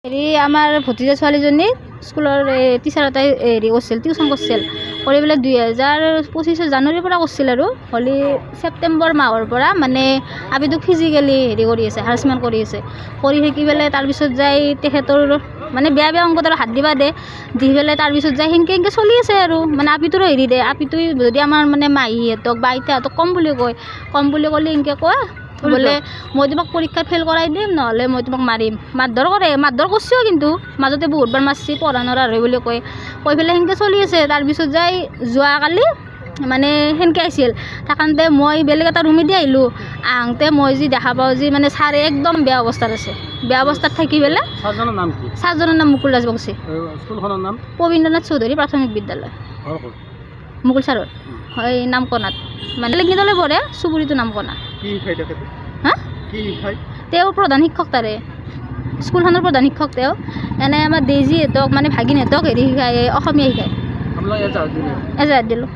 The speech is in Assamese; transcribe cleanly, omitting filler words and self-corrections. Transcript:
হেৰি আমাৰ ভতিজা ছোৱালীজনী স্কুলৰ টিচাৰ এটাই হেৰি কৰিছিল, টিউশ্যন কৰিছিল। কৰি পেলাই 2025 জানুৱাৰীৰ পৰা কৰিছিল আৰু হ'লি ছেপ্টেম্বৰ মাহৰ পৰা মানে আপিটোক ফিজিকেলি হেৰি কৰি আছে, হাৰাচমেণ্ট কৰি আছে। কৰি থাকি পেলাই তাৰপিছত যাই তেখেতৰ মানে বেয়া বেয়া অংগত আৰু হাত দিবা দে, দি পেলাই তাৰপিছত যাই সেনেকৈ চলি আছে আৰু মানে আপিটোৰো হেৰি দে। আপিটোই যদি আমাৰ মানে মাহীহঁতক বা আইতাহঁতক কম বুলি ক'লে সেনেকৈ কয় বোলে মই তোমাক পৰীক্ষাত ফেইল কৰাই দিম, নহ'লে মই তোমাক মাৰিম। মাৰধৰ কৰিছেও, কিন্তু মাজতে বহুতবাৰ মাৰছি, পঢ়া নৰা হয় বুলি কৈ পেলাই সেনেকৈ চলি আছে। তাৰপিছত যাই যোৱাকালি মানে সেনেকৈ আহিছিল থাকোঁতে মই বেলেগ এটা ৰুমে দি আহিলোঁ। আহোঁতে মই যি দেখা পাওঁ যি মানে ছাৰে একদম বেয়া অৱস্থাত আছে। বেয়া অৱস্থাত থাকি পেলাই ছাৰজনৰ নাম কি? ছাৰজনৰ নাম মুকুল ৰাজবংশী। স্কুলখনৰ নাম পবীন্দ্ৰনাথ চৌধুৰী প্ৰাথমিক বিদ্যালয়। মুকুল ছাৰৰ হয় নাম কণাত, মানে লেঙিদলে পৰে, চুবুৰীটো নাম কণা। হা, তেওঁ প্ৰধান শিক্ষক তাৰে, স্কুলখনৰ প্ৰধান শিক্ষক তেওঁ। এনে আমাৰ ডেইজিহঁতক মানে ভাগিনহঁতক হেৰি শিকায়, অসমীয়া শিকায়। এজাহাত দিলোঁ।